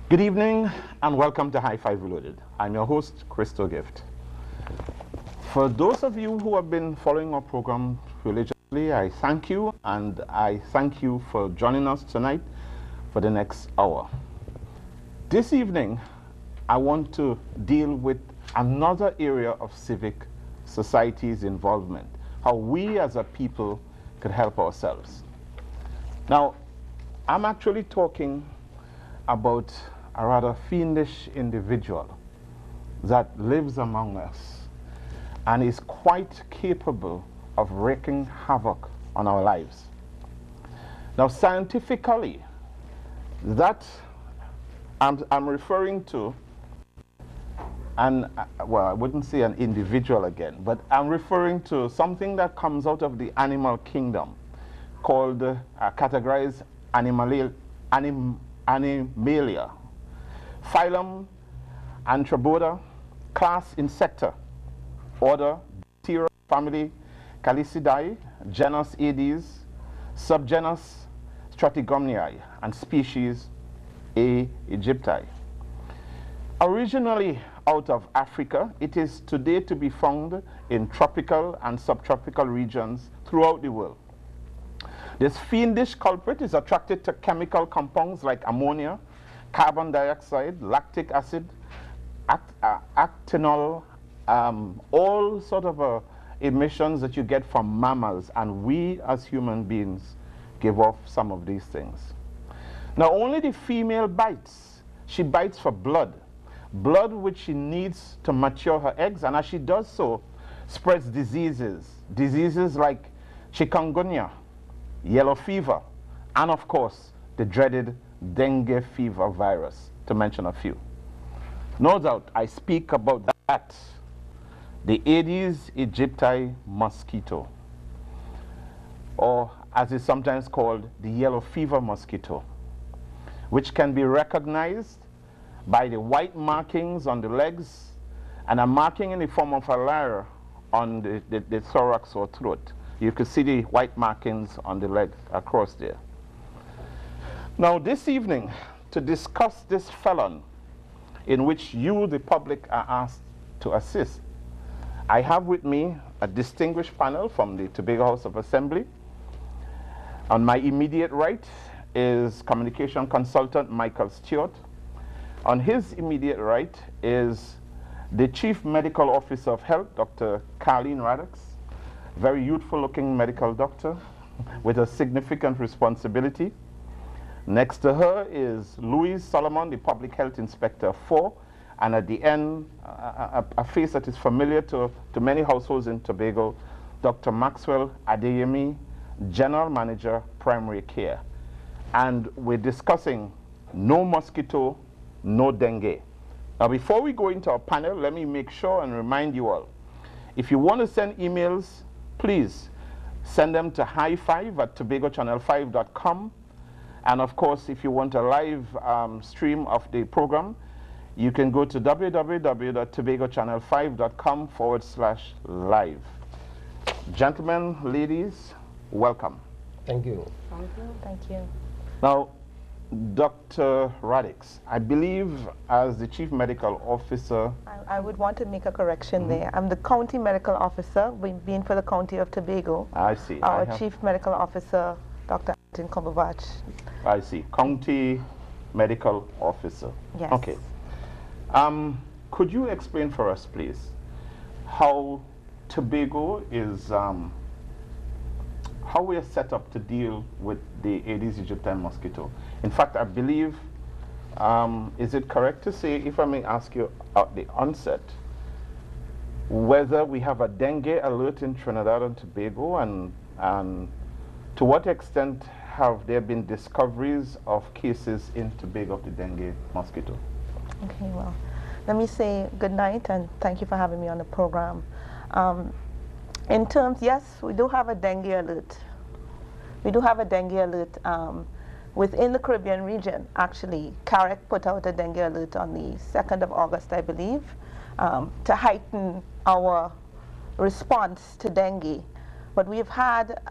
Good evening and welcome to High Five Reloaded. I'm your host, Crystal Gift. For those of you who have been following our program religiously, I thank you, and I thank you for joining us tonight for the next hour. This evening, I want to deal with another area of civic society's involvement, how we as a people could help ourselves. Now, I'm actually talking about a rather fiendish individual that lives among us and is quite capable of wreaking havoc on our lives. Now, scientifically, that I'm referring to well, I wouldn't say an individual again, but I'm referring to something that comes out of the animal kingdom called categorized Animalia, phylum Anthropoda, class Insecta, order Bacteria, family Calicidae, genus Aedes, subgenus Strategomniae, and species A. aegypti. Originally out of Africa, it is today to be found in tropical and subtropical regions throughout the world. This fiendish culprit is attracted to chemical compounds like ammonia, carbon dioxide, lactic acid, actinol, all sort of emissions that you get from mammals, and we as human beings give off some of these things. Now, only the female bites. She bites for blood which she needs to mature her eggs, and as she does so, spreads diseases like chikungunya, yellow fever, and of course, the dreaded dengue fever virus, to mention a few. No doubt, I speak about that, the Aedes aegypti mosquito, or as it's sometimes called, the yellow fever mosquito, which can be recognized by the white markings on the legs and a marking in the form of a layer on the thorax or throat. You can see the white markings on the leg across there. Now, this evening, to discuss this felon in which you, the public, are asked to assist, I have with me a distinguished panel from the Tobago House of Assembly. On my immediate right is communication consultant Michael Stewart. On his immediate right is the Chief Medical Officer of Health, Dr. Carleen Radix, very youthful-looking medical doctor with a significant responsibility. Next to her is Louise Solomon, the Public Health Inspector 4, and at the end, a face that is familiar to many households in Tobago, Dr. Maxwell Adeyemi, General Manager, Primary Care. And we're discussing no mosquito, no dengue. Now, before we go into our panel, let me make sure and remind you all, if you want to send emails, please send them to high5@tobagochannel5.com. And of course, if you want a live stream of the program, you can go to www.tobagochannel5.com/live. Gentlemen, ladies, welcome. Thank you. Thank you. Thank you. Now, Dr. Radix, I believe as the Chief Medical Officer... I would want to make a correction there. I'm the County Medical Officer, being for the County of Tobago. I see. Our Chief Medical Officer, Dr. Anton Kombovach. I see. County Medical Officer. Yes. Okay. Could you explain for us, please, how Tobago is... how we are set up to deal with the Aedes aegypti mosquito. In fact, I believe, is it correct to say, if I may ask you at the onset, whether we have a dengue alert in Trinidad and Tobago, and to what extent have there been discoveries of cases in Tobago of the dengue mosquito? Okay, well, let me say good night and thank you for having me on the program. In terms, yes, we do have a dengue alert. We do have a dengue alert within the Caribbean region. Actually, CAREC put out a dengue alert on the 2nd of August, I believe, to heighten our response to dengue. But we've had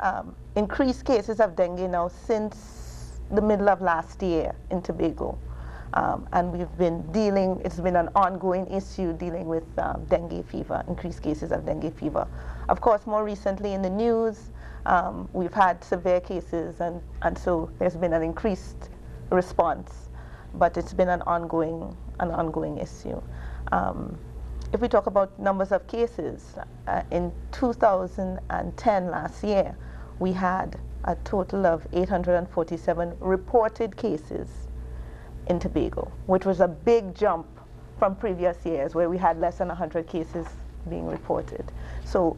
increased cases of dengue now since the middle of last year in Tobago. And we've been dealing, it's been an ongoing issue dealing with dengue fever, increased cases of dengue fever. Of course, more recently in the news, we've had severe cases, and so there's been an increased response, but it's been an ongoing issue. If we talk about numbers of cases, in 2010, last year, we had a total of 847 reported cases in Tobago, which was a big jump from previous years where we had less than 100 cases being reported. So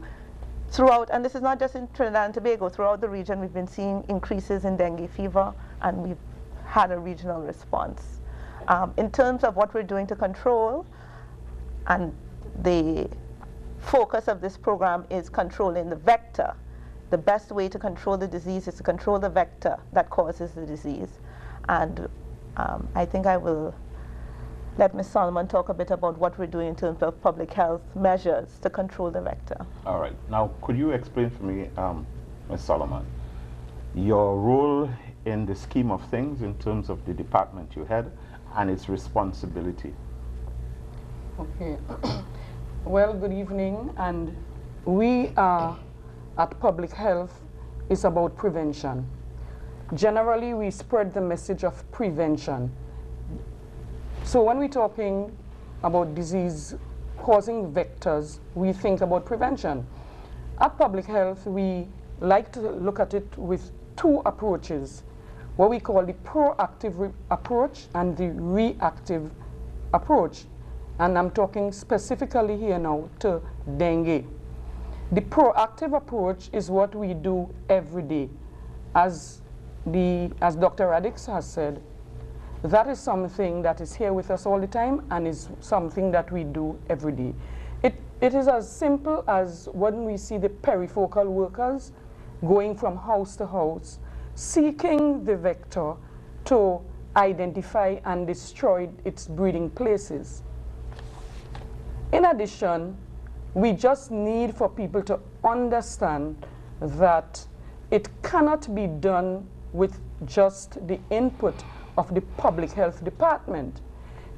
throughout, and this is not just in Trinidad and Tobago, throughout the region we've been seeing increases in dengue fever, and we've had a regional response. In terms of what we're doing to control, and the focus of this program is controlling the vector. The best way to control the disease is to control the vector that causes the disease. And I think I will let Ms. Solomon talk a bit about what we're doing in terms of public health measures to control the vector. All right. Now, could you explain for me, Ms. Solomon, your role in the scheme of things in terms of the department you head and its responsibility? Okay. Well, good evening. And we are at Public Health is about prevention. Generally, we spread the message of prevention. So when we're talking about disease-causing vectors, we think about prevention. At Public Health, we like to look at it with two approaches, what we call the proactive approach and the reactive approach. And I'm talking specifically here now to dengue. The proactive approach is what we do every day. As Dr. Radix has said, that is something that is here with us all the time and is something that we do every day. It is as simple as when we see the perifocal workers going from house to house, seeking the vector to identify and destroy its breeding places. In addition, we just need for people to understand that it cannot be done with just the input of the public health department,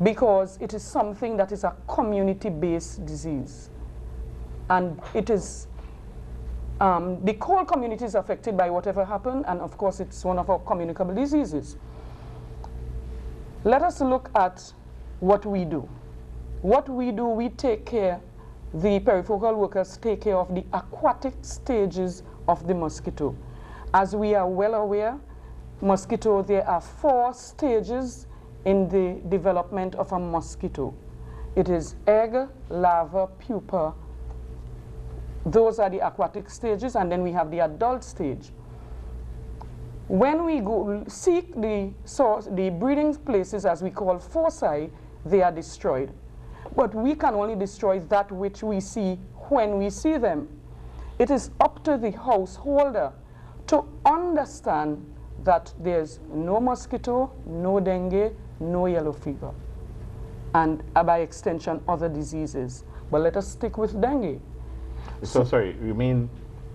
because it is something that is a community-based disease. And it is, the whole community is affected by whatever happened, and of course it's one of our communicable diseases. Let us look at what we do. What we do, we take care, the perifocal workers take care of the aquatic stages of the mosquito. As we are well aware, mosquito, there are 4 stages in the development of a mosquito. It is egg, larva, pupa. Those are the aquatic stages, and then we have the adult stage. When we go seek the source, the breeding places, as we call foci, they are destroyed. But we can only destroy that which we see when we see them. It is up to the householder to understand that there's no mosquito, no dengue, no yellow fever, and by extension other diseases. But let us stick with dengue. So sorry, you mean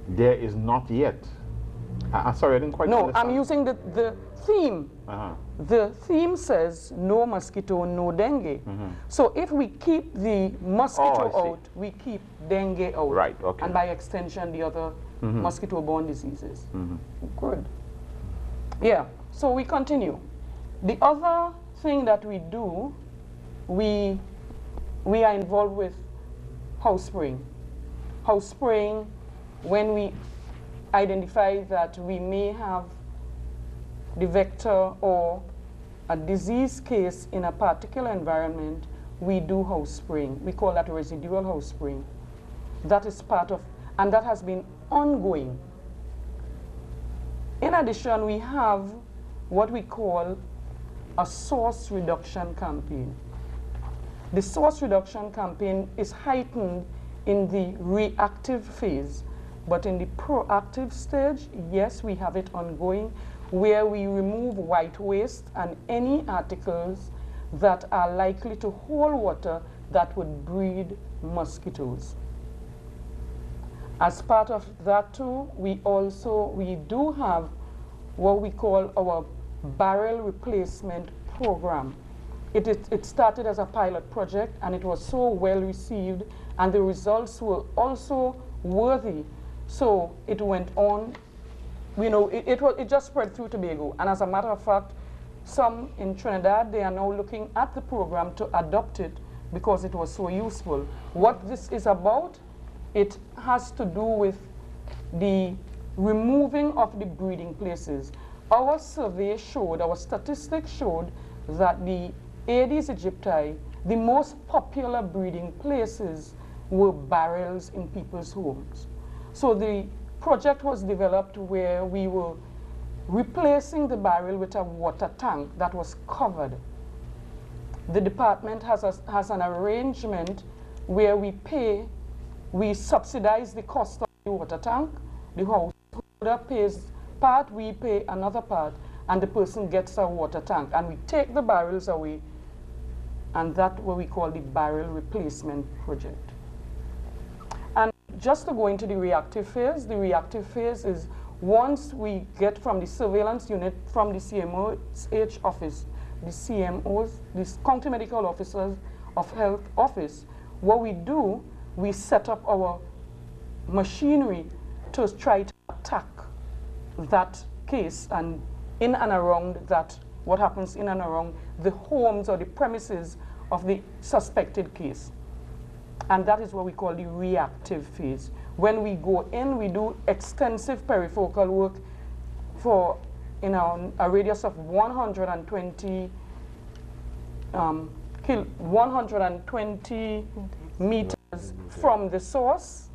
there is not yet? Sorry, I didn't quite understand. No, I'm using the theme. The theme says no mosquito, no dengue. So if we keep the mosquito out, we keep dengue out. Right, okay. And by extension, the other mosquito-borne diseases. Good. Yeah, so we continue. The other thing that we do, we are involved with house spraying. House spraying, when we identify that we may have the vector or a disease case in a particular environment, we do house spraying. We call that residual house spraying. That is part of, and that has been ongoing. In addition, we have what we call a source reduction campaign. The source reduction campaign is heightened in the reactive phase, but in the proactive stage, yes, we have it ongoing, where we remove white waste and any articles that are likely to hold water that would breed mosquitoes. As part of that too, we do have what we call our barrel replacement program. It started as a pilot project, and it was so well received, and the results were also worthy. So it went on. You know, it just spread through Tobago. And as a matter of fact, some in Trinidad, they are now looking at the program to adopt it because it was so useful. What this is about, it has to do with the removing of the breeding places. Our survey showed, our statistics showed that the Aedes aegypti, the most popular breeding places were barrels in people's homes. So the project was developed where we were replacing the barrel with a water tank that was covered. The department has an arrangement where we subsidize the cost of the water tank. The householder pays part, we pay another part, and the person gets a water tank. And we take the barrels away, and that's what we call the barrel replacement project. And just to go into the reactive phase is once we get from the surveillance unit, from the CMOH office, the CMOs, the county medical officers of health office, what we do, we set up our machinery to try to attack that case and in and around that, what happens in and around the homes or the premises of the suspected case. And that is what we call the reactive phase. When we go in, we do extensive perifocal work for a radius of 120 meters from the source.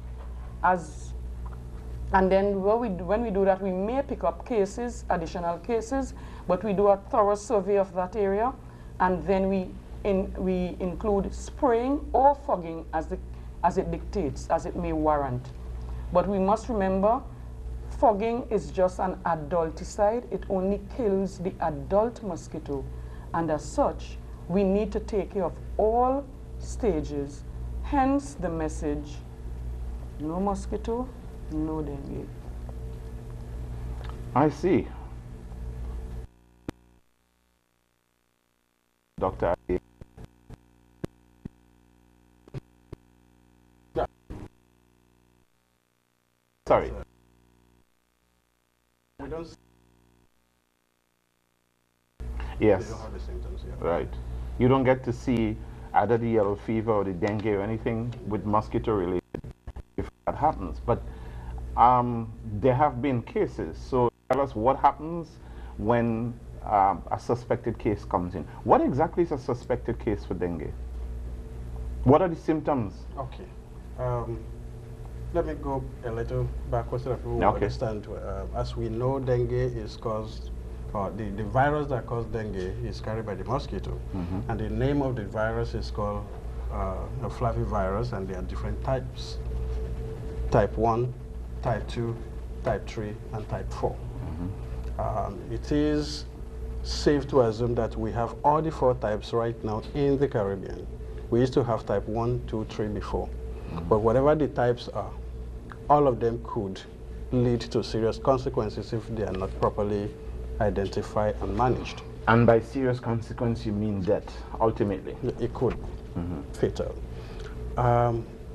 And then when we do that, we may pick up cases, additional cases, but we do a thorough survey of that area, and then we include spraying or fogging as it dictates, as it may warrant. But we must remember, fogging is just an adulticide. It only kills the adult mosquito. And as such, we need to take care of all stages. Hence the message, no mosquito, no dengue. I see. Dr. Sorry. We don't. Yes. They don't have the symptoms yet. Right. You don't get to see either the yellow fever or the dengue or anything with mosquito related if that happens. But there have been cases. So tell us what happens when a suspected case comes in. What exactly is a suspected case for dengue? What are the symptoms? Okay. Let me go a little backwards so that people will understand. As we know, dengue is caused, or the virus that causes dengue is carried by the mosquito. And the name of the virus is called flavivirus, and there are different types. Type 1, type 2, type 3, and type 4. It is safe to assume that we have all the 4 types right now in the Caribbean. We used to have type 1, 2, 3 before. But whatever the types are, all of them could lead to serious consequences if they are not properly identified and managed. And by serious consequence, you mean death, ultimately? It could. Fatal.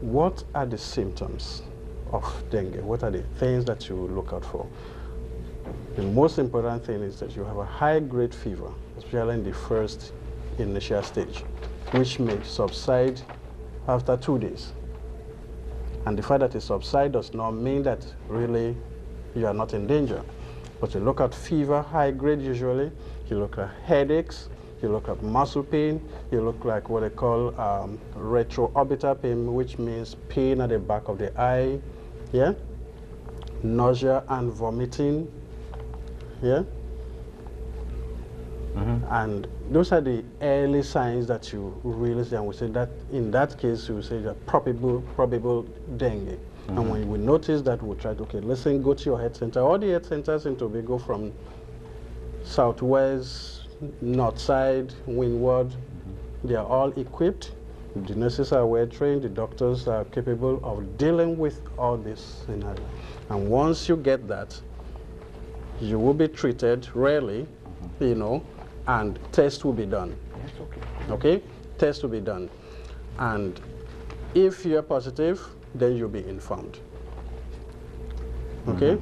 What are the symptoms of dengue? What are the things that you look out for? The most important thing is that you have a high-grade fever, especially in the first initial stage, which may subside after 2 days. And the fact that it subsides does not mean that really you are not in danger. But you look at fever, high grade usually, you look at headaches, you look at muscle pain, you look like what they call retroorbital pain, which means pain at the back of the eye, yeah? Nausea and vomiting, yeah? And those are the early signs that you really see, and we say that in that case you say that probable dengue. And when we notice that, we'll try to, okay, listen, go to your health center. All the health centers in Tobago, from southwest, north side, windward, they are all equipped. The nurses are well trained, the doctors are capable of dealing with all this scenario. And once you get that, you will be treated rarely, you know, and tests will be done. Yes, okay. Okay? Tests will be done. And if you're positive, then you'll be informed. Okay?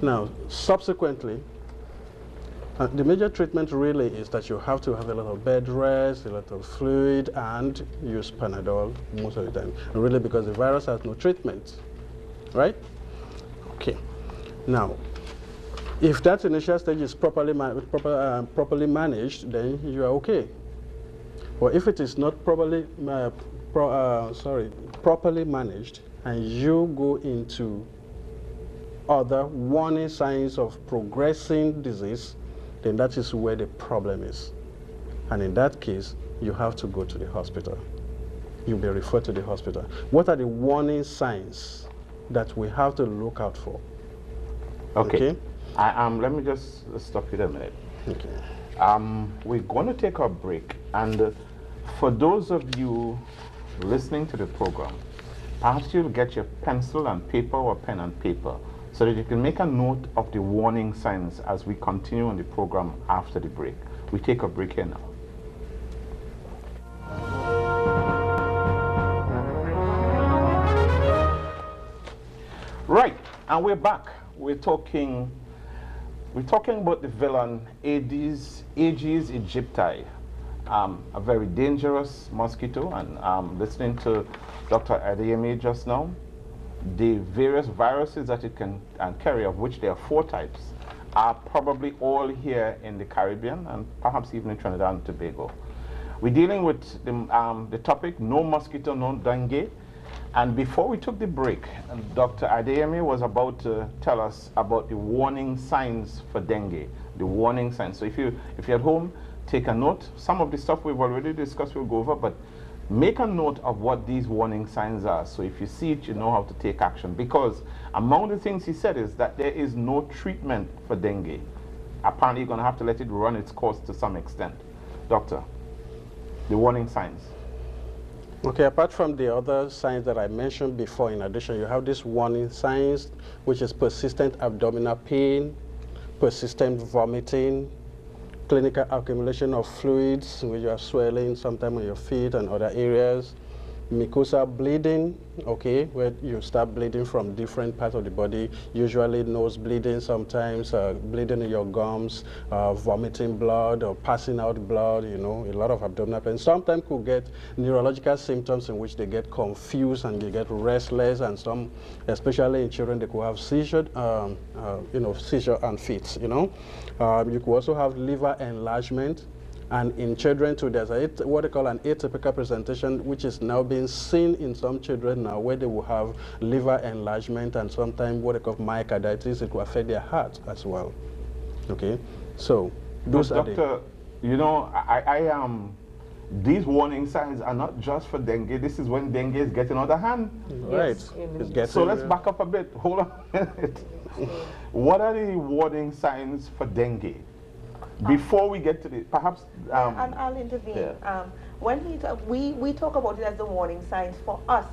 Now, subsequently, the major treatment really is that you have to have a lot of bed rest, a lot of fluid, and use Panadol most of the time. And really, because the virus has no treatment, right? Okay. Now, if that initial stage is properly managed, then you are okay. But if it is not properly managed, and you go into other warning signs of progressing disease, then that is where the problem is. And in that case, you have to go to the hospital. You'll be referred to the hospital. What are the warning signs that we have to look out for? Okay. Let me just stop you a minute. Okay. We're going to take a break. And for those of you listening to the program, perhaps you'll get your pencil and paper or pen and paper, so that you can make a note of the warning signs as we continue on the program after the break. We take a break here now. Right, and we're back. We're talking about the villain Aedes aegypti, a very dangerous mosquito. And listening to Dr. Adeyemi just now, the various viruses that it can carry, of which there are 4 types, are probably all here in the Caribbean and perhaps even in Trinidad and Tobago. We're dealing with the topic, no mosquito, no dengue. And before we took the break, Dr. Adeyemi was about to tell us about the warning signs for dengue, the warning signs. So if you're at home, take a note. Some of the stuff we've already discussed we'll go over, but make a note of what these warning signs are, so if you see it, you know how to take action. Because among the things he said is that there is no treatment for dengue. Apparently, you're going to have to let it run its course to some extent. Doctor, the warning signs. Okay, apart from the other signs that I mentioned before, in addition, you have these warning signs, which is persistent abdominal pain, persistent vomiting, clinical accumulation of fluids, which are swelling sometimes on your feet and other areas, mucosal bleeding, okay, where you start bleeding from different parts of the body, usually nose bleeding, sometimes bleeding in your gums, vomiting blood or passing out blood, you know, a lot of abdominal pain. Sometimes could get neurological symptoms in which they get confused and they get restless, and some, especially in children, they could have seizure, seizure and fits, you know. You could also have liver enlargement. And in children too, there's what they call an atypical presentation, which is now being seen in some children now, where they will have liver enlargement and sometimes what they call myocarditis. It will affect their heart as well. Okay, so those are Doctor, you know, these warning signs are not just for dengue. This is when dengue is getting out of hand. Right. Yes. It's getting, So let's back up a bit. Hold on a minute. What are the warning signs for dengue? Before we get to the, perhaps... and I'll intervene. Yeah. When we talk about it as the warning signs for us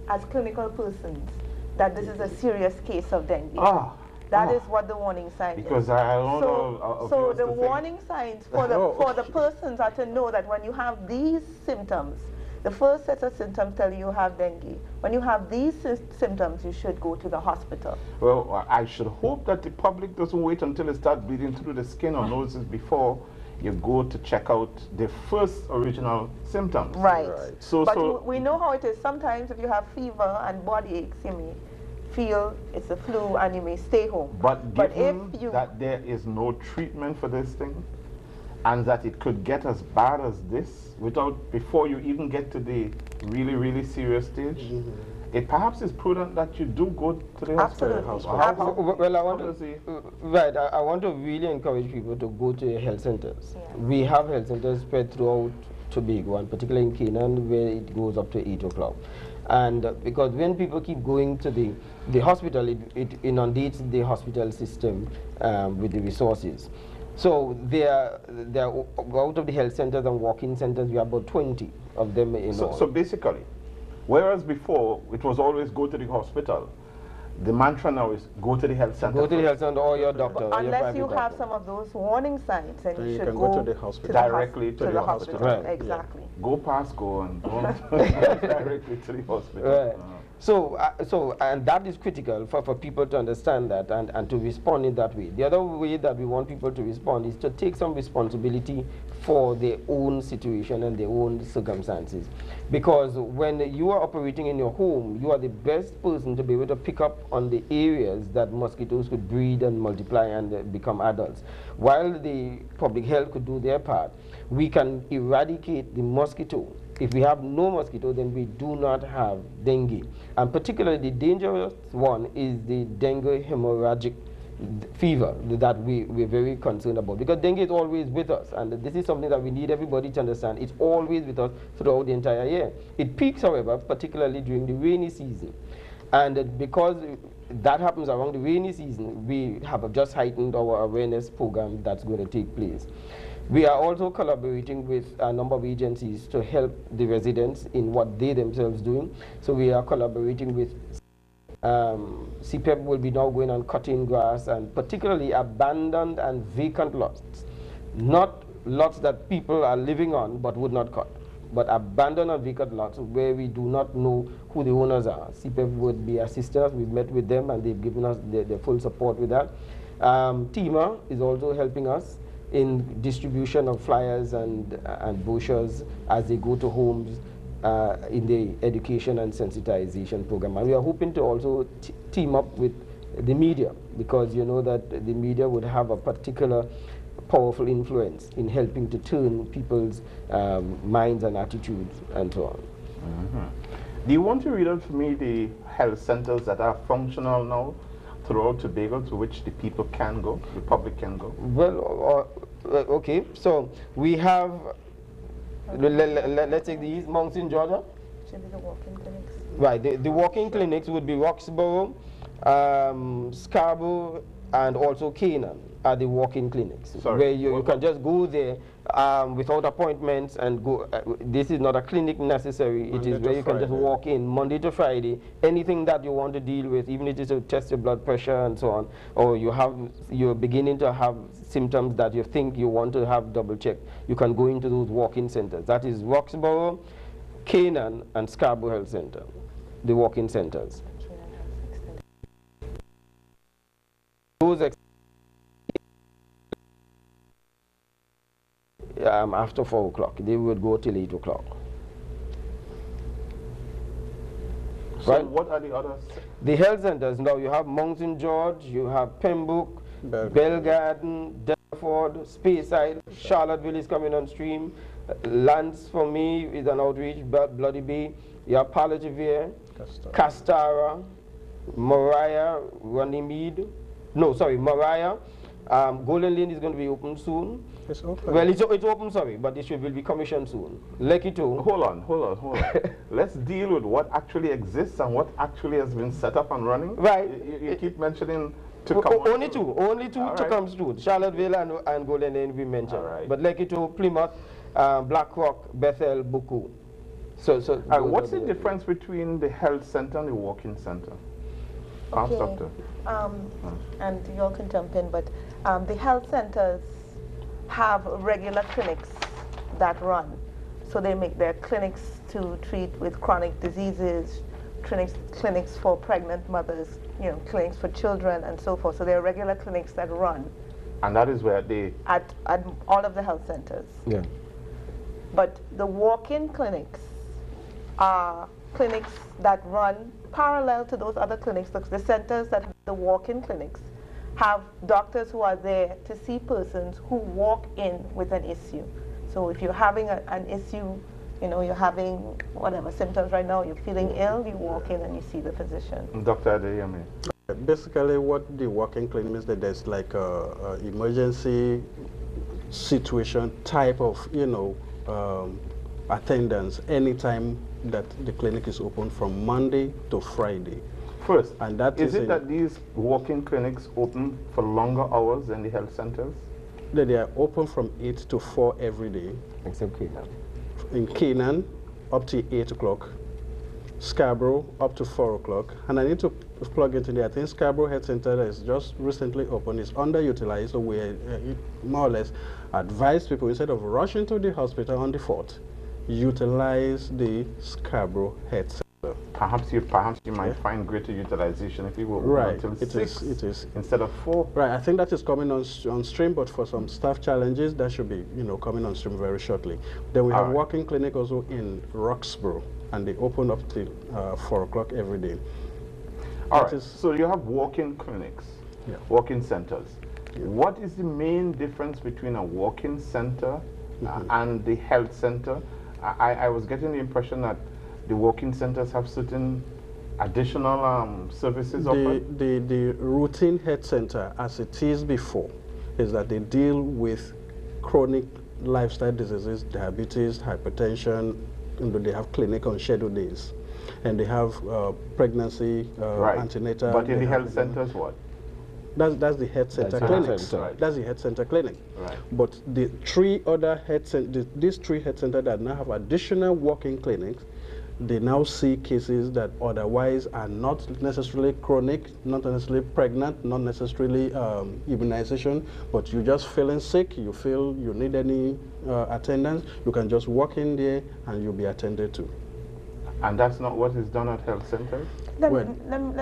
as clinical persons, that this is a serious case of dengue. That is what the warning sign is. Because I don't know. So the warning signs for the persons are to know that when you have these symptoms, the first set of symptoms tell you have dengue. When you have these symptoms, you should go to the hospital. Well, I should hope that the public doesn't wait until it starts bleeding through the skin or noses before you go to check out the first original symptoms. Right. So we know how it is. Sometimes if you have fever and body aches, you may feel it's a flu and you may stay home. But given that there is no treatment for this thing, and that it could get as bad as this before you even get to the really, really serious stage, it perhaps is prudent that you do go to the hospital. Well, I want to really encourage people to go to health centers. Yeah. We have health centers spread throughout Tobago, and particularly in Canaan, where it goes up to 8 o'clock. And because when people keep going to the hospital, it inundates the hospital system with the resources. So they're out of the health centers and walk-in centers, we have about 20 of them in all. So basically, whereas before it was always go to the hospital, The mantra now is go to the health center. Go to the health center or your doctor. Or your Unless you private have doctor. some of those warning signs, then you should can go to the hospital. Directly to the hospital. Right. Exactly. Go past go and go directly to the hospital. Right. So, and that is critical for people to understand that and to respond in that way. The other way that we want people to respond is to take some responsibility for their own situation and their own circumstances. Because when you are operating in your home, you are the best person to be able to pick up on the areas that mosquitoes could breed and multiply and become adults. While the public health could do their part, we can eradicate the mosquito. If we have no mosquito, then we do not have dengue. And particularly the dangerous one is the dengue hemorrhagic fever that we're very concerned about, because dengue is always with us, and this is something that we need everybody to understand. It's always with us throughout the entire year. It peaks, however, particularly during the rainy season. And because that happens around the rainy season, we have just heightened our awareness program that's going to take place. We are also collaborating with a number of agencies to help the residents in what they themselves doing. So we are collaborating with CPEP will be now going on cutting grass, and particularly abandoned and vacant lots. Not lots that people are living on but would not cut, but abandoned and vacant lots where we do not know who the owners are. CPEP would be assisting us. We've met with them and they've given us their full support with that. TIMA is also helping us in distribution of flyers and brochures as they go to homes in the education and sensitization program. And we are hoping to also team up with the media, because you know that the media would have a particular powerful influence in helping to turn people's minds and attitudes and so on. Mm-hmm. Do you want to read out for me the health centers that are functional now throughout Tobago, to which the people can go, the public can go? Well, okay, so we have, let's take these, Mountain, Georgia. Should be the walk-in clinics. Right, the walk-in clinics would be Roxborough, Scarborough, and also Canaan are the walk-in clinics. Sorry, where you can just go there without appointments and go. This is not a clinic necessary. It is where you can just walk in Monday to Friday. Anything that you want to deal with, even if it's to test your blood pressure and so on, or you're beginning to have symptoms that you think you want to have double checked, you can go into those walk-in centers. That is Roxborough, Canaan, and Scarborough Health Center, the walk-in centers. Those after 4 o'clock, they would go till 8 o'clock. So right? What are the others? The health centers, now you have Mountain George, you have Pembroke, Belgarden, Delford, Speyside, Charlotteville is coming on stream, Lance for me is an outreach, Bloody Bay, you have Palliative, Castara, Mariah, Runnymede, no, sorry, Mariah. Golden Lane is going to be open soon. It's open. Well, it's open, sorry, but it will be commissioned soon. Lekki too. Hold on. Let's deal with what actually exists and what actually has been set up and running. Right. You keep mentioning to come only two to come soon. Charlotteville and Golden Lane we mentioned. Right. But Lekki too, Plymouth, Black Rock, Bethel, Buku. So what's the difference between the health center and the walk-in center? Okay. Doctor. And you all can jump in, but the health centers have regular clinics that run. So they make their clinics to treat with chronic diseases, clinics for pregnant mothers, clinics for children and so forth. So there are regular clinics that run. And that is where they... At all of the health centers. Yeah. But the walk-in clinics are clinics that run parallel to those other clinics. The centers that have the walk-in clinics have doctors who are there to see persons who walk in with an issue. So if you're having an issue, you're having whatever symptoms right now, you're feeling ill, you walk in and you see the physician. Dr. Adeyemi. Basically, what the walk-in clinic means that there's like a emergency situation type of, attendance anytime that the clinic is open from Monday to Friday. First, and that is it that these walk-in clinics open for longer hours than the health centers? They are open from 8 to 4 every day. Except Canaan. In Canaan, up to 8 o'clock. Scarborough up to 4 o'clock, and I need to plug into there. I think Scarborough Health Center that is just recently opened is underutilized, so we more or less advise people, instead of rushing to the hospital on the 4th, utilize the Scarborough Health Center. Perhaps you might find greater utilization if you will Right, until it 6 is instead of 4. Right, I think that is coming on stream, but for some staff challenges, that should be coming on stream very shortly. Then we have walking clinic also in Roxborough, and they open up till 4 o'clock every day. All right, so you have walk-in clinics, walk-in centers. Yeah. What is the main difference between a walk-in center and the health center? I was getting the impression that the walk-in centers have certain additional services offered. The routine health center, as it is before, is that they deal with chronic lifestyle diseases, diabetes, hypertension, and they have clinic on scheduled days. And they have pregnancy, antenatal. But in the health centers, what? That's the health center clinics. Right. That's the health center clinic. Right. But the three other health centers, these three health centers that now have additional walk-in clinics, they now see cases that otherwise are not necessarily chronic, not necessarily pregnant, not necessarily immunization, but you're just feeling sick, you feel you need any attendance, you can just walk in there and you'll be attended to. And that's not what is done at health centers? Let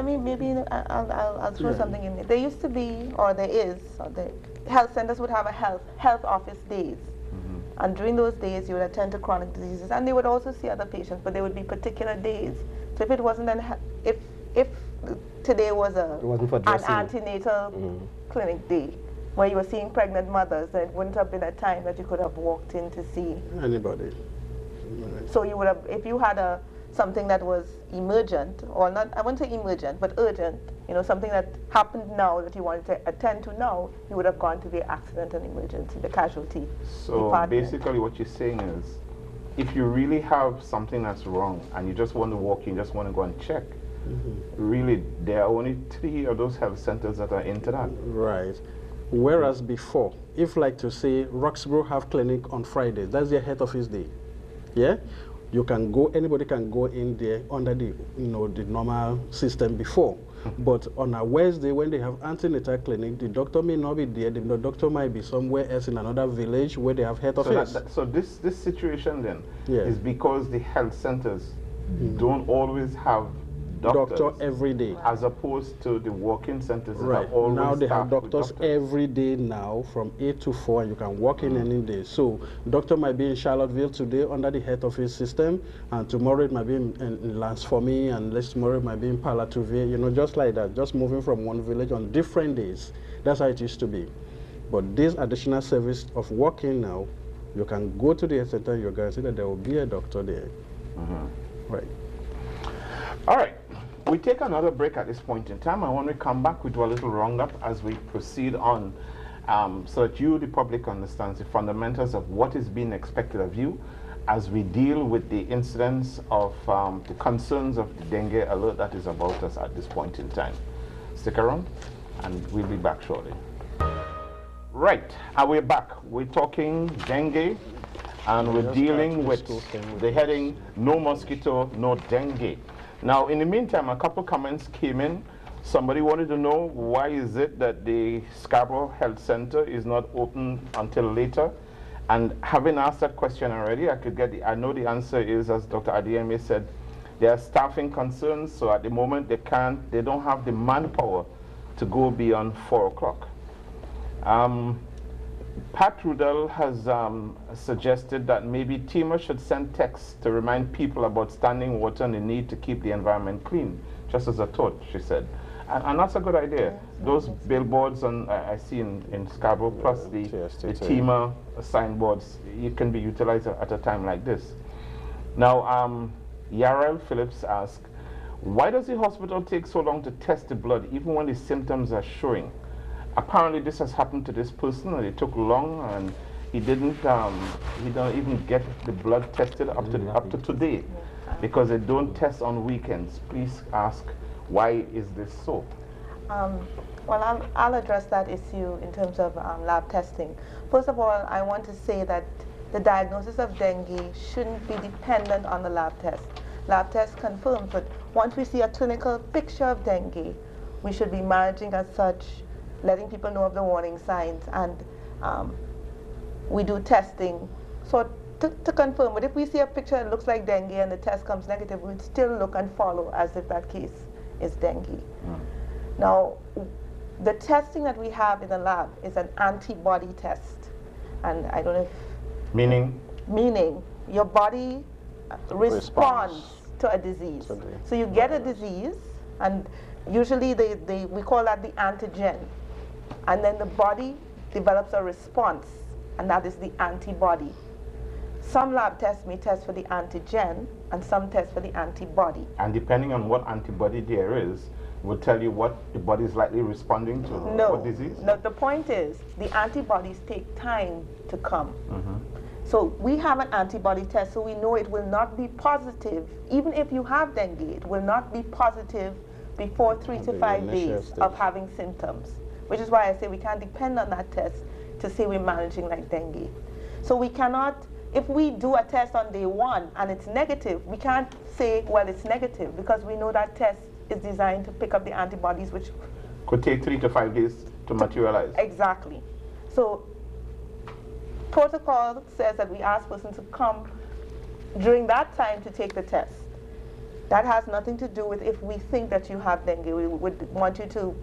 me maybe I'll throw something in there. There used to be, or there is, or the health centers would have a health office days. And during those days, you would attend to chronic diseases, and they would also see other patients, but there would be particular days. So if it wasn't if today was an antenatal clinic day, where you were seeing pregnant mothers, then it wouldn't have been a time that you could have walked in to see anybody. So you would have, if you had something that was emergent, or not, I wouldn't say emergent, but urgent, something that happened now that you wanted to attend to now, you would have gone to the accident and emergency, the casualty department. Basically what you're saying is, if you really have something that's wrong and you just want to walk in, just want to go and check, really there are only 3 of those health centers that are into that. Right. Whereas before, if like to say Roxborough have clinic on Fridays, that's their head office day. Yeah? You can go, anybody can go in there under the the normal system before. But on a Wednesday, when they have antenatal clinic, the doctor may not be there. The doctor might be somewhere else in another village where they have head office. So this situation then is because the health centers don't always have doctor every day, as opposed to the walk-in centers. Right. Now they have doctors every day now from 8 to 4, and you can walk in any day. So doctor might be in Charlottesville today under the head office system, and tomorrow it might be in Lansfomé, and next tomorrow it might be in Palatuve, just like that, just moving from one village on different days. That's how it used to be. But this additional service of walking now, you can go to the health center, you're guaranteed that there will be a doctor there. Right. All right. We take another break at this point in time. I want to come back, we do a little roundup as we proceed on, so that you, the public, understands the fundamentals of what is being expected of you as we deal with the incidents of the concerns of the dengue alert that is about us at this point in time. Stick around, and we'll be back shortly. Right, and we're back. We're talking dengue, and we're dealing with the heading, No Mosquito, No Dengue. Now, in the meantime, a couple comments came in. Somebody wanted to know why is it that the Scarborough Health Center is not open until later. And having asked that question already, I know the answer is, as Dr. Adeyemi said, there are staffing concerns, so at the moment they don't have the manpower to go beyond 4 o'clock. Pat Rudell has suggested that maybe TEMA should send texts to remind people about standing water and the need to keep the environment clean, just as a thought, she said. And that's a good idea. Those billboards I see in Scarborough, plus the TEMA signboards, it can be utilized at a time like this. Now, Yarel Phillips asked, why does the hospital take so long to test the blood, even when the symptoms are showing? Apparently this has happened to this person, and it took long, and he didn't even get the blood tested up to today, because they don't test on weekends. Please ask, why is this so? Well, I'll address that issue in terms of lab testing. First of all, I want to say that the diagnosis of dengue shouldn't be dependent on the lab test. lab test confirms. But once we see a clinical picture of dengue, we should be managing as such, letting people know of the warning signs, and we do testing so to confirm. But if we see a picture that looks like dengue and the test comes negative, we'd still look and follow as if that case is dengue. Now, the testing that we have in the lab is an antibody test, and I don't know if... Meaning? Meaning your body responds to a disease. So you get a disease, and usually we call that the antigen, and then the body develops a response, and that is the antibody. Some lab tests may test for the antigen, and some test for the antibody. And depending on what antibody there is, will tell you what the body is likely responding to. What disease? No, the point is the antibodies take time to come. So we have an antibody test, so we know it will not be positive. Even if you have dengue, it will not be positive before 3 to 5 days of having symptoms, which is why I say we can't depend on that test to say we're managing like dengue. So we cannot, if we do a test on day 1 and it's negative, we can't say, well, it's negative, because we know that test is designed to pick up the antibodies, which could take 3 to 5 days to materialize. Exactly. So protocol says that we ask persons to come during that time to take the test. That has nothing to do with if we think that you have dengue. We would want you to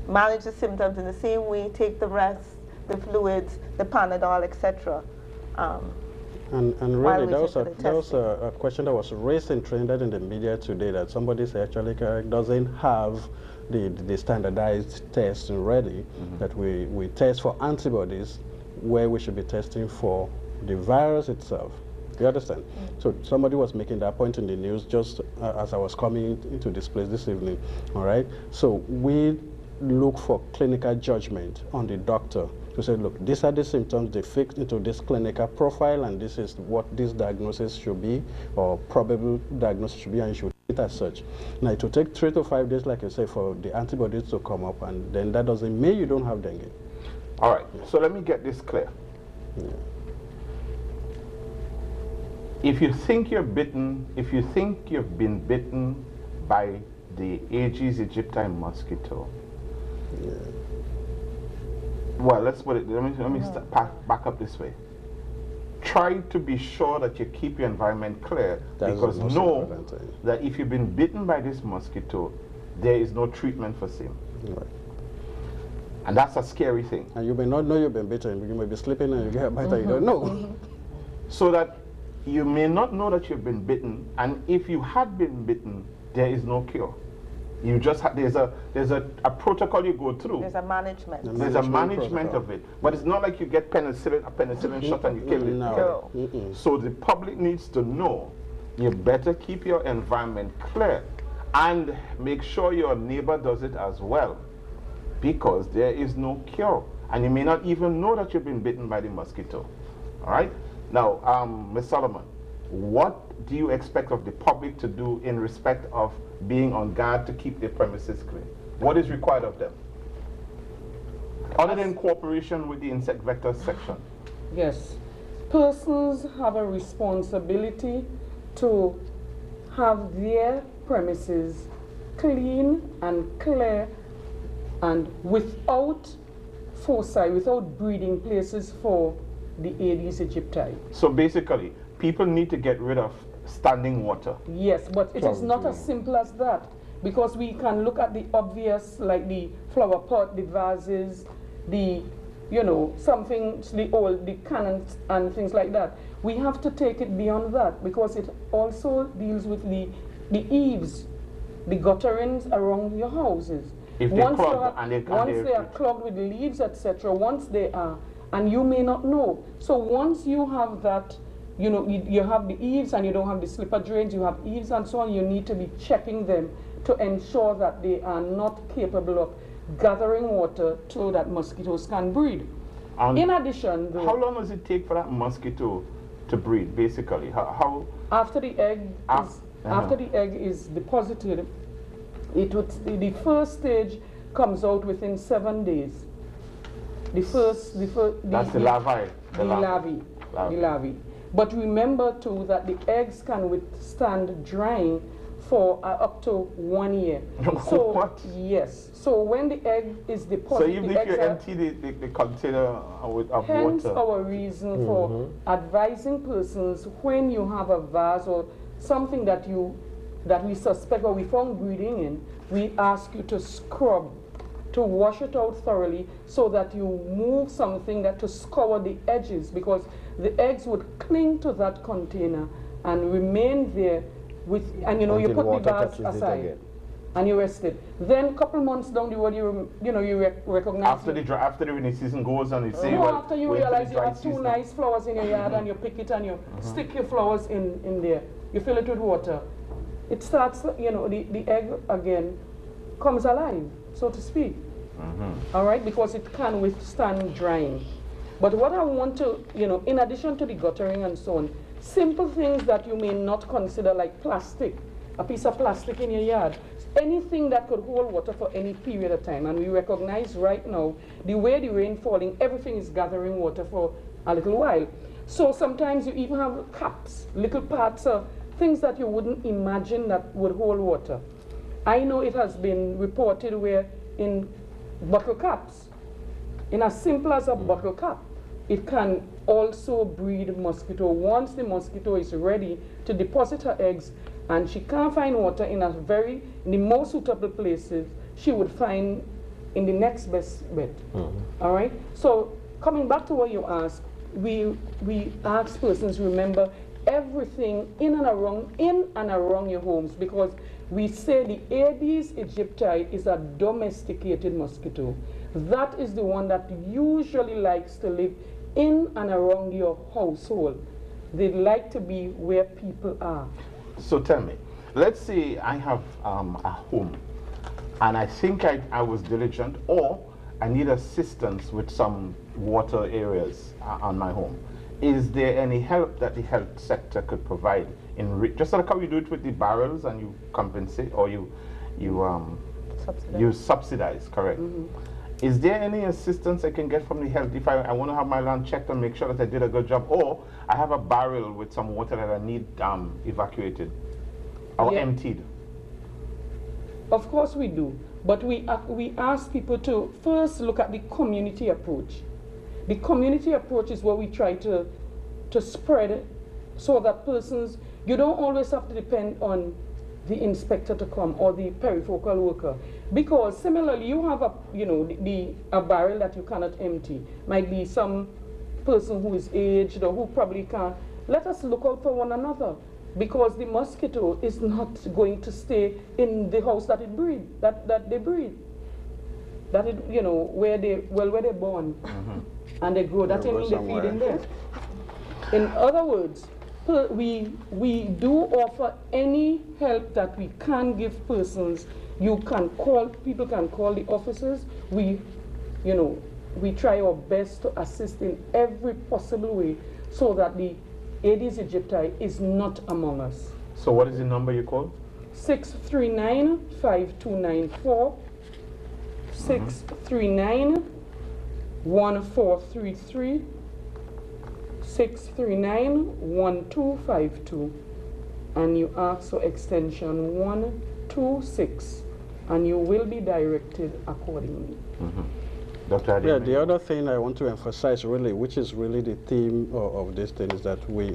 manage the symptoms in the same way, take the rest, the fluids, the Panadol, etc. And really, there was a question that was raised in Trinidad in the media today, that somebody said actually doesn't have the standardized testing ready, that we test for antibodies where we should be testing for the virus itself. You understand? So somebody was making that point in the news just as I was coming into this place this evening, all right? So we look for clinical judgment on the doctor to say, look, these are the symptoms, they fit into this clinical profile, and this is what this diagnosis should be, or probable diagnosis should be, and you should treat as such. Now, it will take 3 to 5 days, like I say, for the antibodies to come up, and then that doesn't mean you don't have dengue. All right, so let me get this clear. If you think you're bitten, if you think you've been bitten by the Aedes aegypti mosquito, well, let's put it, let me back up this way. Try to be sure that you keep your environment clear, because know that if you've been bitten by this mosquito, there is no treatment for same. And that's a scary thing. And you may not know you've been bitten. You may be sleeping and you get a bite and you don't know. So that you may not know that you've been bitten, and if you had been bitten, there is no cure. You just there's a protocol you go through. There's a management. There's a management of it. But it's not like you get a penicillin shot and you kill it. No. So the public needs to know you better keep your environment clear, and make sure your neighbor does it as well, because there is no cure, and you may not even know that you've been bitten by the mosquito. All right? Now, Ms. Solomon, what do you expect of the public to do in respect of being on guard to keep their premises clean? What is required of them? Other than cooperation with the insect vector section. Yes. Persons have a responsibility to have their premises clean and clear, and without foci, without breeding places for the Aedes aegypti. So basically, people need to get rid of standing water. Yes, but it is not as simple as that, because we can look at the obvious, like the flower pot, the vases, the, you know, the cannons and things like that. We have to take it beyond that, because it also deals with the eaves, the gutterings around your houses. If they're clogged, once they are clogged with leaves, etc., once they are, and you may not know. So once you have that, you know, you have the eaves and you don't have the slipper drains, you have eaves and so on, you need to be checking them to ensure that they are not capable of gathering water so that mosquitoes can breed. In addition, though, how long does it take for that mosquito to breed, basically? How after the egg after the egg is deposited, the first stage comes out within 7 days. That's the larvae. The larvae. But remember too that the eggs can withstand drying for up to 1 year. So what? Yes. So when the egg is deposited, so even if you empty the container of hence water. our reason for advising persons when you have a vase or something that we suspect or we found breeding in, we ask you to scrub, to wash it out thoroughly so that you move something that to scour the edges, because the eggs would cling to that container and remain there with, and you know, you put the vase aside and you rest it. Then a couple months down the road, you recognize after the rainy season goes on, you say, no, well, after you realize you have 2 nice flowers in your yard and you pick it and you stick your flowers in there. You fill it with water. It starts, you know, the egg again comes alive, so to speak. All right, because it can withstand drying. But what I want to, you know, in addition to the guttering and so on, simple things that you may not consider, like plastic, a piece of plastic in your yard, anything that could hold water for any period of time. And we recognize right now, the way the rain falling, everything is gathering water for a little while. So sometimes you even have caps, little parts of things that you wouldn't imagine that would hold water. I know it has been reported where in bottle caps, in as simple as a bottle cap, it can also breed mosquito. Once the mosquito is ready to deposit her eggs and she can't find water in the most suitable places, she would find in the next best bet. All right? So coming back to what you asked, we ask persons remember everything in and around your homes, because we say the Aedes aegypti is a domesticated mosquito. That is the one that usually likes to live in and around your household. They like to be where people are. So tell me, let's say I have a home and I think I was diligent, or I need assistance with some water areas on my home. Is there any help that the health sector could provide? Just like how you do it with the barrels and you compensate, or you subsidize, correct? Is there any assistance I can get from the health if I want to have my land checked and make sure that I did a good job, or I have a barrel with some water that I need evacuated or emptied? Of course we do, but we ask people to first look at the community approach. The community approach is what we try to spread, so that persons, you don't always have to depend on the inspector to come or the perifocal worker, because similarly you have a barrel that you cannot empty. Might be some person who is aged or who probably can't. Let us look out for one another, because the mosquito is not going to stay in the house that it breed, that they breed, that it, you know, where they're born and they grow. That means they feed in there. In other words, we do offer any help that we can give persons. People can call the officers. We try our best to assist in every possible way so that the Aedes aegypti is not among us. So what is the number you call? 639-5294, 639-1433, 639-1252, and you ask for extension 126, and you will be directed accordingly. Dr. Adi? Yeah, the other thing I want to emphasize really, which is really the theme of this thing, is that we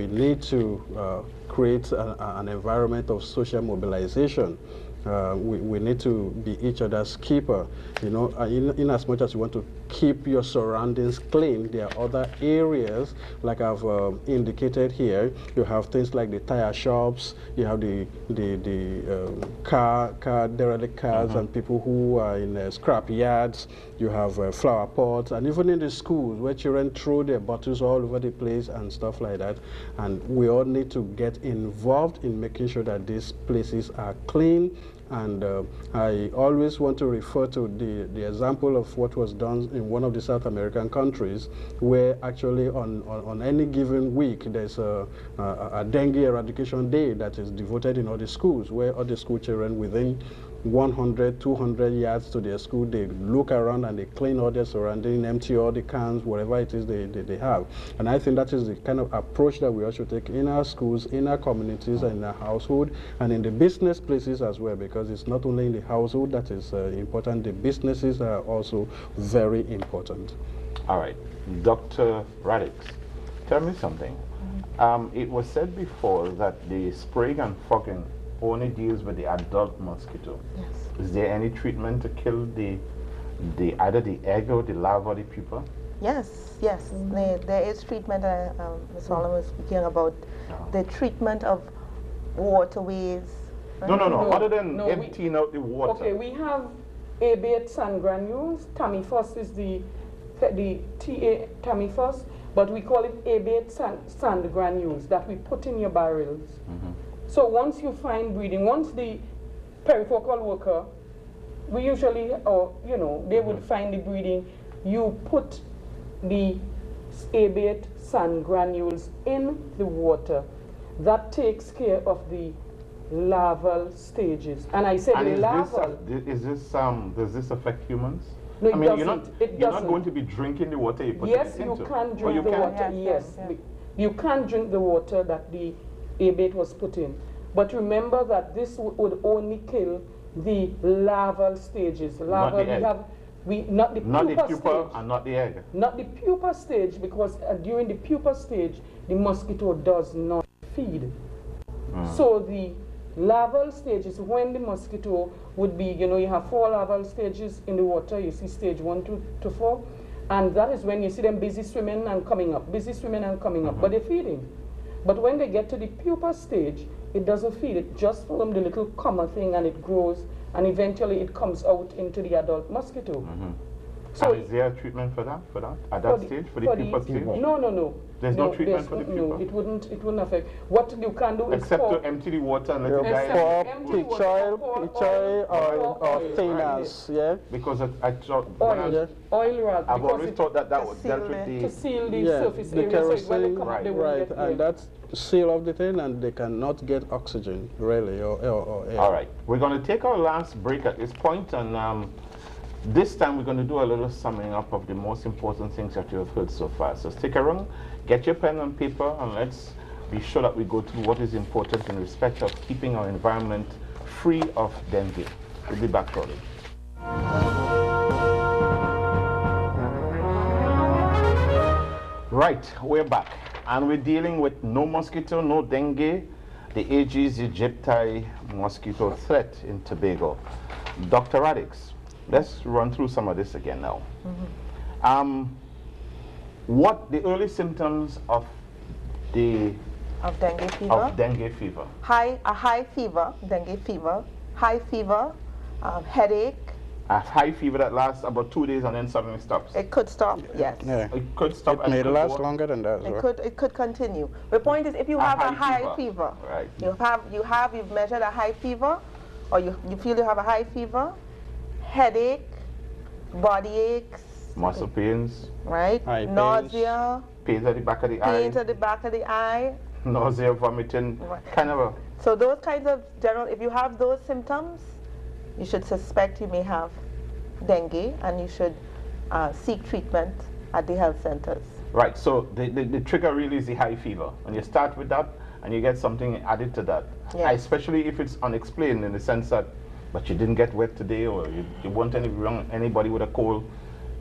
need to create an environment of social mobilization. We need to be each other's keeper, you know, in as much as you want to keep your surroundings clean. There are other areas, like I've indicated here. You have things like the tire shops, you have the derelict cars and people who are in scrap yards. You have flower pots, and even in the schools where children throw their bottles all over the place and stuff like that. And we all need to get involved in making sure that these places are clean. And I always want to refer to the example of what was done in one of the South American countries, where actually on any given week there's a dengue eradication day that is devoted in all the schools, where all the school children within 100, 200 yards to their school. They look around and they clean all their surroundings, empty all the cans, whatever it is they have. And I think that is the kind of approach that we also take in our schools, in our communities, and in our household, and in the business places as well, because it's not only in the household that is important, the businesses are also very important. All right. Dr. Radix, tell me something. It was said before that the spraying and fogging only deals with the adult mosquito. Yes. Is there any treatment to kill either the egg or the larva or the pupa? Yes, yes. There is treatment. Ms. Solomon was speaking about the treatment of waterways. Right? No. Other than emptying out the water. Okay, we have A-bait sand granules. Tamifos is the TA Tamifos, but we call it A-bait sand granules that we put in your barrels. So once you find breeding, once the perifocal worker, we usually, they would find the breeding, you put the A-bait sand granules in the water. That takes care of the larval stages. And I said the larval. Does this affect humans? No, I mean, you're not going to be drinking the water you put it into. Yes, you can drink the water. Yes. You can drink the water that the A-bait was put in. But remember that this would only kill the larval stages. Larval, not the pupa stage. And not the egg. Not the pupa stage, because during the pupa stage, the mosquito does not feed. So the larval stages, when the mosquito would be, you have 4 larval stages in the water. You see stage 1 to 4. And that is when you see them busy swimming and coming up, but they're feeding. But when they get to the pupa stage, it doesn't feed. It just forms the little comma thing, and it grows, and eventually it comes out into the adult mosquito. So is there a treatment for that? At that stage, for the pupa stage? No. There's no treatment for the pupa? No, it wouldn't affect. What you can do is except to empty the water and let it die. Pitch oil or thinners, yeah? Because I thought oil rag. I've always thought that was dealt with to seal the surface area, kerosene, so when they come up, they won't get and that's seal of the thing, and they cannot get oxygen really or air. All right, we're going to take our last break at this point, and this time we're going to do a little summing up of the most important things that you have heard so far. So stick around, get your pen and paper, and let's be sure that we go through what is important in respect of keeping our environment free of dengue. We'll be back shortly. Right, we're back, and we're dealing with no mosquito, no dengue, the Aedes aegypti mosquito threat in Tobago. Dr. Radix, let's run through some of this again now. What the early symptoms of dengue fever? High fever, dengue fever, high fever, headache. A high fever that lasts about 2 days and then suddenly stops. It could stop, yes. Yeah. It could stop. It may last longer than that. It could continue. The point is, if you have a high fever, right. you've measured a high fever, or you feel you have a high fever, headache, body aches, muscle pains, right? Nausea, pains at the back of the eye, nausea, vomiting, kind of a. So those kinds of general, if you have those symptoms, you should suspect you may have dengue, and you should seek treatment at the health centers. Right, so the trigger really is the high fever. And you start with that, and you get something added to that. Yes. Especially if it's unexplained, in the sense that, but you didn't get wet today, or you want anybody with a cold,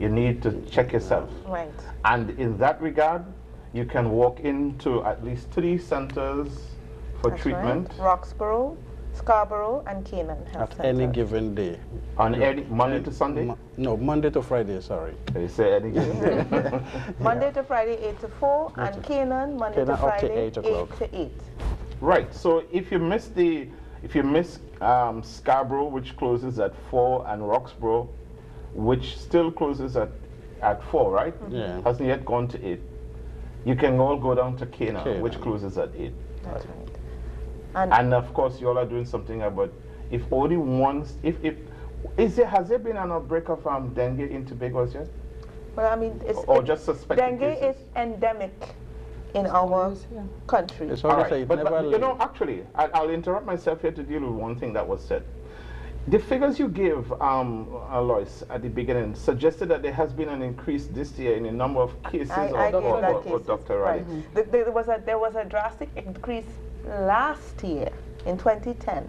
you need to check yourself. Right. And in that regard, you can walk into at least 3 centers for treatment. Right. Roxborough, Scarborough, and Canaan Health Center. At any given day. On any Monday to Sunday? No, Monday to Friday, sorry. You say any given day. Monday to Friday, 8 to 4, and Canaan, Monday to Friday, 8 to 8. Right, so if you miss Scarborough, which closes at 4, and Roxborough, which still closes at 4, right? Yeah. Hasn't yet gone to 8. You can all go down to Canaan, which closes at 8. That's right. And of course, you all are doing something about, if only once, has there been an outbreak of dengue in Tobago yet? Well, I mean, just suspected dengue cases? is endemic in our country. All right. But actually, I'll interrupt myself here to deal with one thing that was said. The figures you gave, Alois, at the beginning suggested that there has been an increase this year in the number of cases I gave that cases. Dr. Raleigh. Right. There was a drastic increase last year in 2010.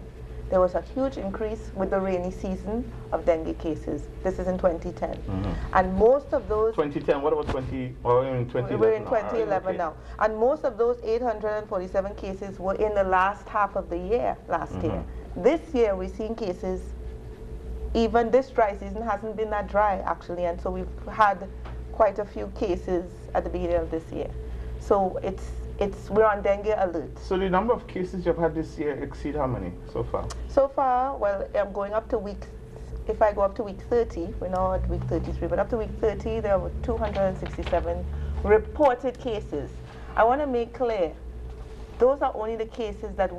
There was a huge increase with the rainy season of dengue cases. This is in 2010. And most of those... 2010, what about 20... Oh, in 2011 We're in 2011 okay. now. And most of those 847 cases were in the last half of the year, last year. This year, we're seeing cases, even this dry season hasn't been that dry, actually, and so we've had quite a few cases at the beginning of this year. So we're on dengue alert. So the number of cases you've had this year exceed how many so far? So far, well, I'm going up to week, if I go up to week 30, we're now at week 33, but up to week 30, there were 267 reported cases. I want to make clear, those are only the cases that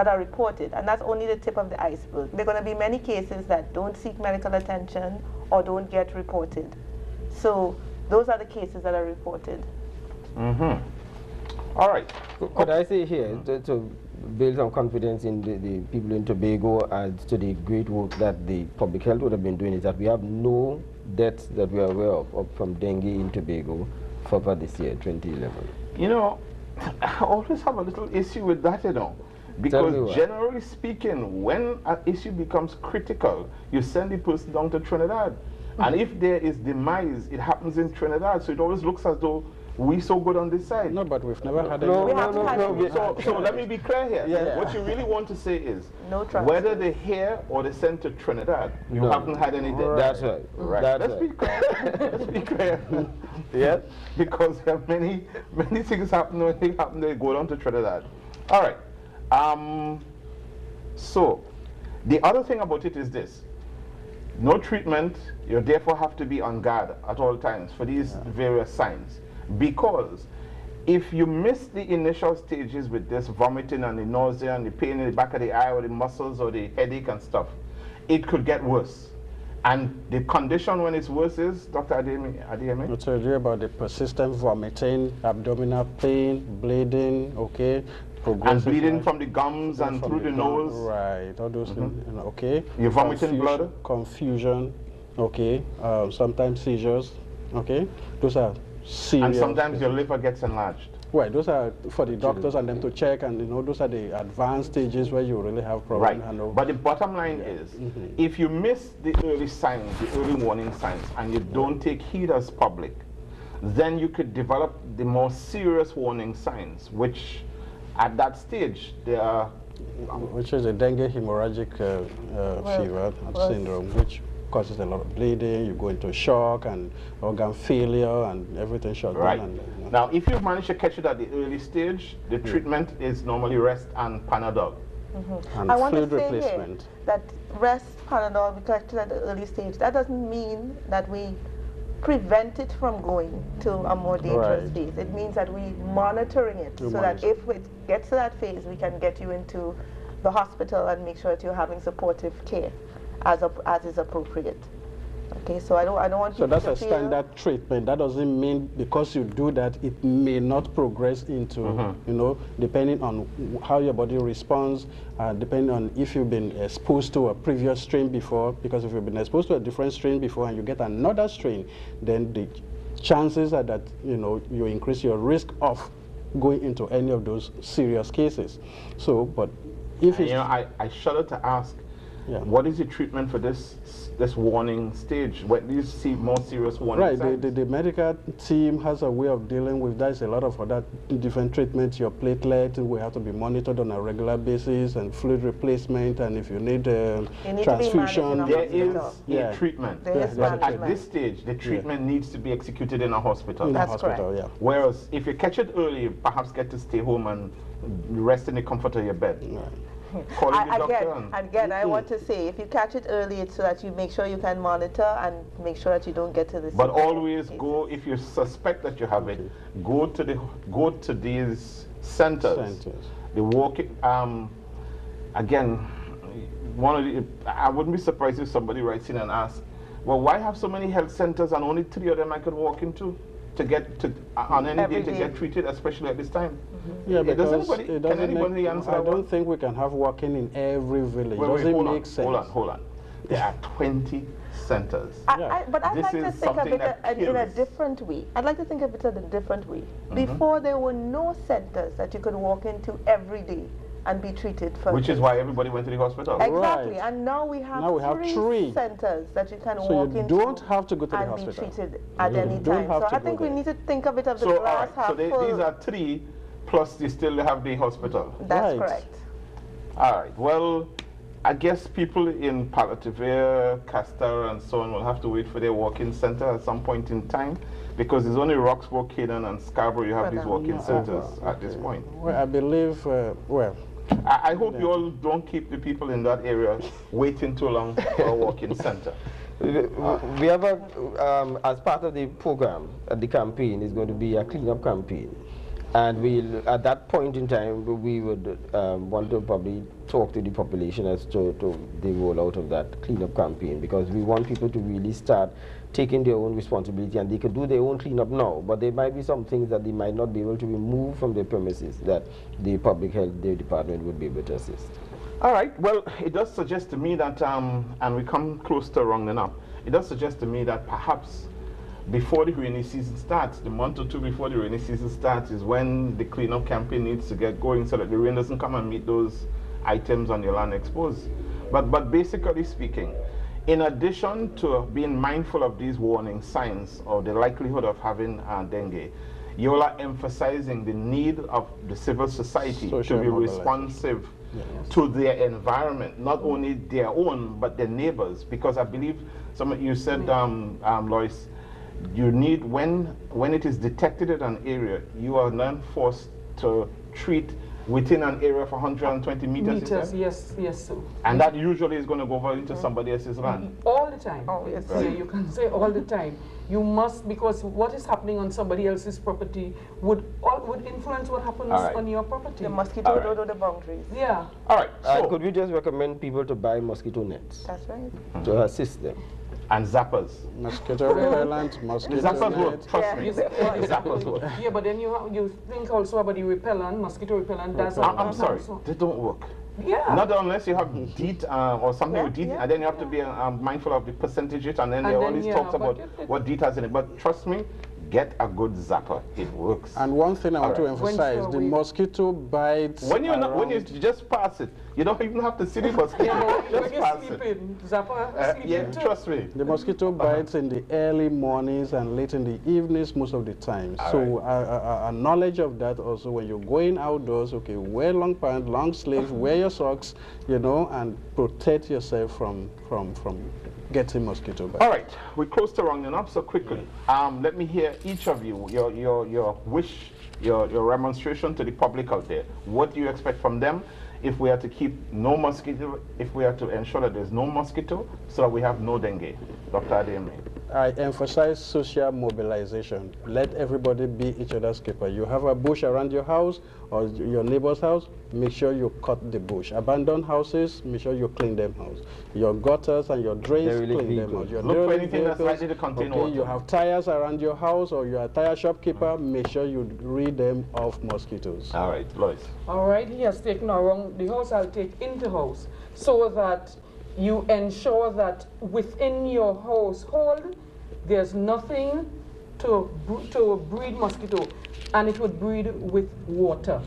are reported, and that's only the tip of the iceberg. There are going to be many cases that don't seek medical attention or don't get reported. So those are the cases that are reported. All right. Could I say here, to build some confidence in the people in Tobago as to the great work that the public health would have been doing, is that we have no deaths that we are aware of from dengue in Tobago for this year, 2011. You know, I always have a little issue with that, you know. Because generally speaking, when an issue becomes critical, you send the person down to Trinidad. And if there is demise, it happens in Trinidad. So it always looks as though we're so good on this side. No, but we've never had any. So let me be clear here. What you really want to say is, whether they're here or they're sent to Trinidad, you haven't had any death. That's right. Let's be clear. Let's be clear. Yeah, because there are many things happen when they go down to Trinidad. All right. So the other thing about it is this: no treatment. You therefore have to be on guard at all times for these various signs, because if you miss the initial stages with this vomiting and the nausea and the pain in the back of the eye or the muscles or the headache and stuff, it could get worse. And the condition when it's worse is, Dr. Adeyemi? I'll tell you about the persistent vomiting, abdominal pain, bleeding, okay? And bleeding from the gums and through the nose. Right, all those things, okay? You're vomiting blood? Confusion, okay? Sometimes seizures, okay? Those are serious. And sometimes your liver gets enlarged. Right, those are for the doctors and them to check, and you know, those are the advanced stages where you really have problems. Right, but the bottom line is, if you miss the early signs, the early warning signs, and you don't take heed as public, then you could develop the more serious warning signs, which at that stage, there are... Which is a dengue hemorrhagic fever syndrome, which causes a lot of bleeding, you go into shock and organ failure and everything shut down. And, you know. Now, if you've managed to catch it at the early stage, the treatment is normally rest and Panadol. And I want fluid to say replacement. Here that rest, Panadol, we collected at the early stage. That doesn't mean that we prevent it from going to a more dangerous phase. It means that we're monitoring it so that if it gets to that phase, we can get you into the hospital and make sure that you're having supportive care as is appropriate. Okay, so I don't want so people that's to a standard treatment. That doesn't mean because you do that, it may not progress into, you know, depending on how your body responds, depending on if you've been exposed to a previous strain before, because if you've been exposed to a different strain before and you get another strain, then the chances are that, you know, you increase your risk of going into any of those serious cases. So, but if it's... You know, I shudder to ask, what is the treatment for this warning stage? When do you see more serious warning signs? The medical team has a way of dealing with that. There's a lot of other different treatments. Your platelet will have to be monitored on a regular basis, and fluid replacement, and if you need transfusion. There is a treatment. But at this stage, the treatment needs to be executed in a hospital. That's correct. Whereas if you catch it early, you perhaps get to stay home and rest in the comfort of your bed. Again, I want to say, if you catch it early, it's so that you make sure you can monitor and make sure that you don't get to this. But always go, if you suspect that you have it, go to these centers. The walking, again, I wouldn't be surprised if somebody writes in and asks, well, why have so many health centers and only 3 of them I could walk into? to get to on any Every day to day. get treated, especially at this time? Yeah, Does because anybody, it can doesn't anybody make, answer I that one? don't think we can have walking in every village. Wait, Doesn't hold make on, sense. hold on. There are 20 centers. But I'd This like to is think of something it that in a kills. different way. I'd like to think of it in a different way. Mm-hmm. Before, there were no centers that you could walk into every day and be treated for Which is things. why everybody went to the hospital. Exactly, Right. and now we have, three. three centers that you can So walk you into don't have to go to the and hospital. be treated at any don't time. have So to I go think we there. need to think of it as the So, all glass right, so half full. these are 3, plus you still have the hospital. That's Right. correct. All right, well, I guess people in Palativere, Castor, and so on will have to wait for their walk-in center at some point in time, because it's only Roxborough, Canaan, and Scarborough you have these walk-in centers at this point. Well, I believe, well, I hope you all don't keep the people in that area waiting too long for a walk-in center. We have a, as part of the program, the campaign is going to be a cleanup campaign. And we'll, at that point in time, we would want to probably talk to the population as to the rollout of that cleanup campaign, because we want people to really start taking their own responsibility, and they could do their own cleanup now, but there might be some things that they might not be able to remove from their premises that the public health department would be able to assist. All right, well, it does suggest to me that, and we come close to rounding up, it does suggest to me that perhaps before the rainy season starts, the month or two before the rainy season starts is when the cleanup campaign needs to get going so that the rain doesn't come and meet those items on your land exposed. But basically speaking, in addition to being mindful of these warning signs or the likelihood of having dengue, you all are emphasizing the need of the civil society Social to be mobilization. responsive to their environment, not only their own, but their neighbors. Because I believe, you said, Lois, you need, when it is detected in an area, you are then forced to treat within an area of 120 meters. Yes, sir. And that usually is going to go over into somebody else's land. All the time. Oh, yes. Yeah, you can say all the time. You must, because what is happening on somebody else's property would influence what happens on your property. The mosquito don't know the boundaries. Yeah. All right, so, Could we just recommend people to buy mosquito nets That's right. to assist them? and zappers. Mosquito repellent, mosquito Zappers work, net. trust me. Zappers work. Yeah, but then you think also about the repellent, mosquito repellent. That's I'm sorry, also. they don't work. Yeah. Not unless you have DEET or something with DEET, yeah. and then you have to be mindful of the percentages, and then there then, always yeah, talks but about it- what DEET has in it. But trust me, get a good zapper. It works. And one thing I want to Alright. emphasize, When the we- mosquito bites when you around- just pass it, you don't even have to see the mosquito. Yeah, but just when you're pass it. sleeping, zapper sleeping Yeah, too. trust me. The mosquito bites in the early mornings and late in the evenings most of the time. So a knowledge of that also, when you're going outdoors, okay, wear long pants, long sleeves, wear your socks, you know, and protect yourself from getting mosquito bites. All right, we're close to rounding up, so quickly. Let me hear each of you, your wish, your remonstration to the public out there. What do you expect from them if we are to keep no mosquito, if we are to ensure that there's no mosquito, so that we have no dengue? Dr. Adeyemi. I emphasize social mobilization. Let everybody be each other's keeper. You have a bush around your house or your neighbor's house, make sure you cut the bush. Abandoned houses, make sure you clean them out. Your gutters and your drains, Derelict clean them vehicles. out. Your Look for derelict anything that's vehicles, likely to contain okay, water. you have tires around your house or you're a tire shopkeeper, make sure you rid them of mosquitoes. All right, Lois. All right, he has taken around the house, I'll take into house, so that you ensure that within your household, there's nothing to breed mosquito, and it would breed with water.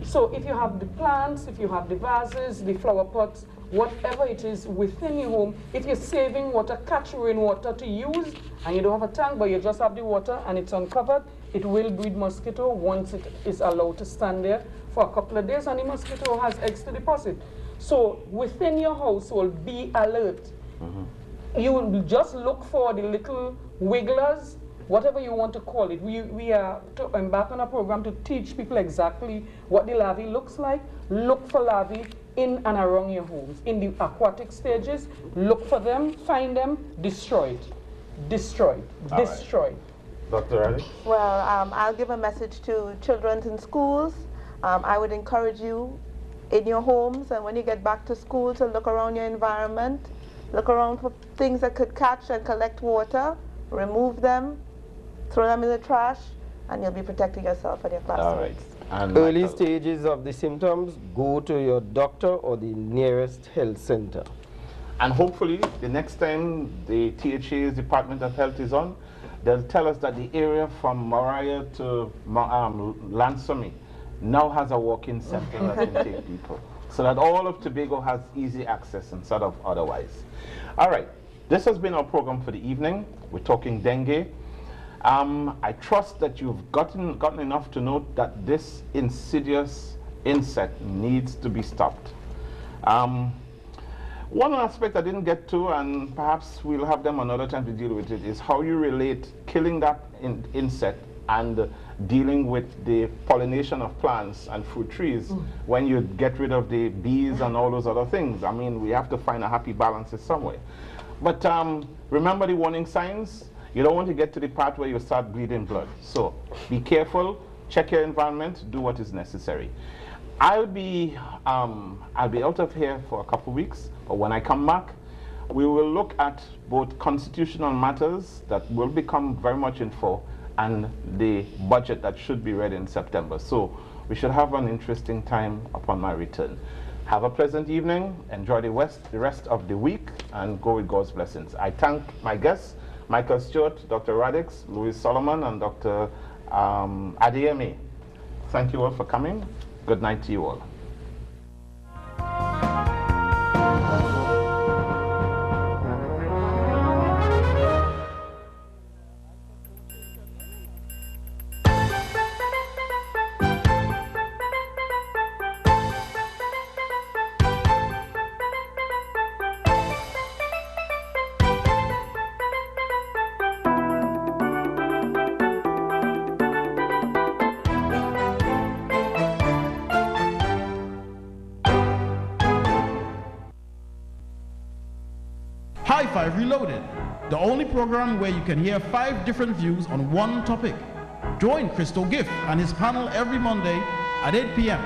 So if you have the plants, if you have the vases, the flower pots, whatever it is within your home, if you're saving water, catch rainwater to use, and you don't have a tank, but you just have the water and it's uncovered, it will breed mosquito once it is allowed to stand there for a couple of days, and the mosquito has eggs to deposit. So within your household, be alert. You will just look for the little wigglers, whatever you want to call it. We are to embark on a program to teach people exactly what the larvae looks like. Look for larvae in and around your homes. In the aquatic stages, look for them, find them, destroy it. Destroy it. All right. Destroy it. Dr. Ali? Well, I'll give a message to children in schools. I would encourage you in your homes and when you get back to school to look around your environment, look around for things that could catch and collect water, remove them, throw them in the trash, and you'll be protecting yourself and your classmates. All right. And Early Michael. stages of the symptoms, go to your doctor or the nearest health center. And hopefully, the next time the THA's Department of Health is on, they'll tell us that the area from Moriah to Lansome now has a walk-in center that can take people, so that all of Tobago has easy access instead of otherwise. All right, this has been our program for the evening. We're talking dengue. I trust that you've gotten enough to know that this insidious insect needs to be stopped. One aspect I didn't get to, and perhaps we'll have them another time to deal with it, is how you relate killing that insect and dealing with the pollination of plants and fruit trees when you get rid of the bees and all those other things. I mean, we have to find a happy balance somewhere. But remember the warning signs. You don't want to get to the part where you start bleeding blood. So be careful, check your environment, do what is necessary. I'll be out of here for a couple weeks, but when I come back, we will look at both constitutional matters that will become very much in focus and the budget that should be ready in September. So we should have an interesting time upon my return. Have a pleasant evening, enjoy the rest of the week, and go with God's blessings. I thank my guests, Michael Stewart, Dr. Radix, Louis Solomon, and Dr. Adeyemi. Thank you all for coming. Good night to you all. Hi-Fi Reloaded, the only program where you can hear 5 different views on one topic. Join Crystal Gift and his panel every Monday at 8 p.m.